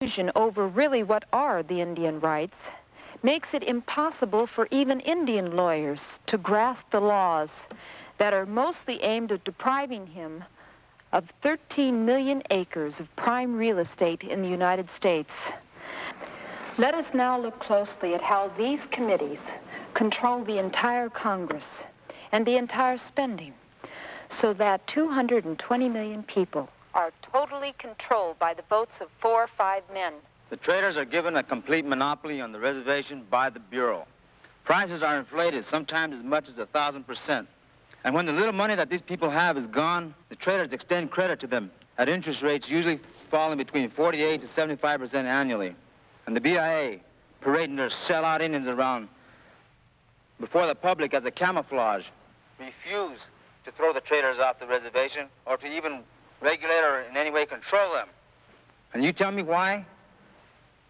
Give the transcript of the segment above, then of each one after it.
Confusion over really what are the Indian rights makes it impossible for even Indian lawyers to grasp the laws that are mostly aimed at depriving him of 13 million acres of prime real estate in the United States. Let us now look closely at how these committees control the entire Congress and the entire spending, so that 220 million people are totally controlled by the votes of 4 or 5 men. The traders are given a complete monopoly on the reservation by the Bureau. Prices are inflated, sometimes as much as 1,000%. And when the little money that these people have is gone, the traders extend credit to them at interest rates usually falling between 48 to 75% annually. And the BIA parading their sellout Indians around before the public as a camouflage refuse to throw the traders off the reservation or to even regulate or in any way control them. And you tell me why?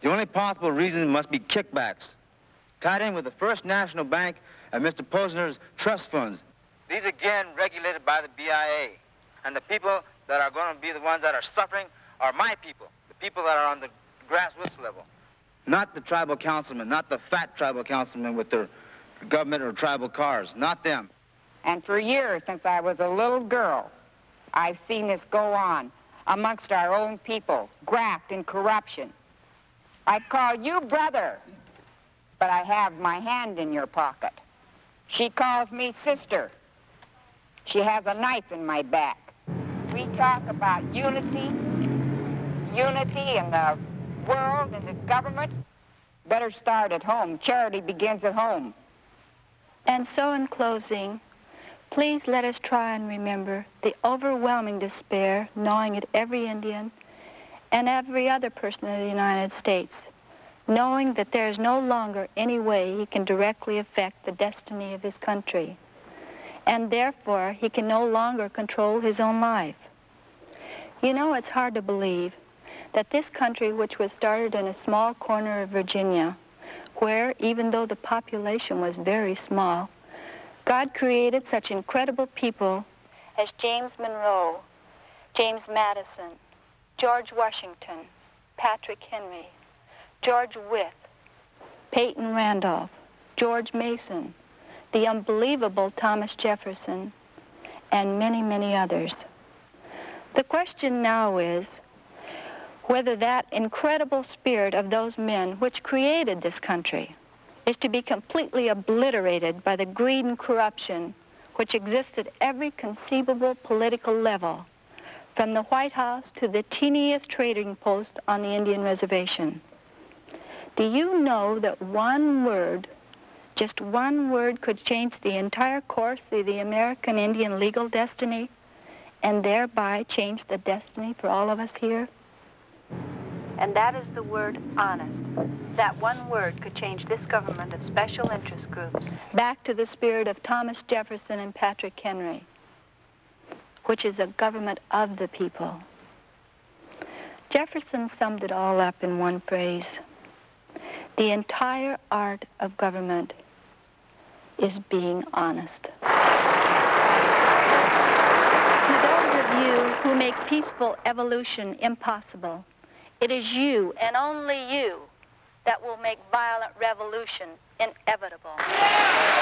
The only possible reason must be kickbacks, tied in with the First National Bank and Mr. Posner's trust funds. These again regulated by the BIA. And the people that are going to be the ones that are suffering are my people, the people that are on the grassroots level. Not the tribal councilmen, not the fat tribal councilmen with their government or tribal cars, not them. And for years, since I was a little girl, I've seen this go on amongst our own people, graft and corruption. I call you brother, but I have my hand in your pocket. She calls me sister. She has a knife in my back. We talk about unity in the world and the government. Better start at home. Charity begins at home. And so in closing, please let us try and remember the overwhelming despair gnawing at every Indian and every other person in the United States, knowing that there is no longer any way he can directly affect the destiny of his country, and therefore he can no longer control his own life. You know, it's hard to believe that this country, which was started in a small corner of Virginia, where, even though the population was very small, God created such incredible people as James Monroe, James Madison, George Washington, Patrick Henry, George Wythe, Peyton Randolph, George Mason, the unbelievable Thomas Jefferson, and many, many others. The question now is whether that incredible spirit of those men which created this country is to be completely obliterated by the greed and corruption which exists at every conceivable political level, from the White House to the teeniest trading post on the Indian reservation. Do you know that one word, just one word, could change the entire course of the American Indian legal destiny and thereby change the destiny for all of us here? And that is the word honest. That one word could change this government of special interest groups back to the spirit of Thomas Jefferson and Patrick Henry, which is a government of the people. Jefferson summed it all up in one phrase. The entire art of government is being honest. To those of you who make peaceful evolution impossible, it is you, and only you, that will make violent revolution inevitable. Yeah!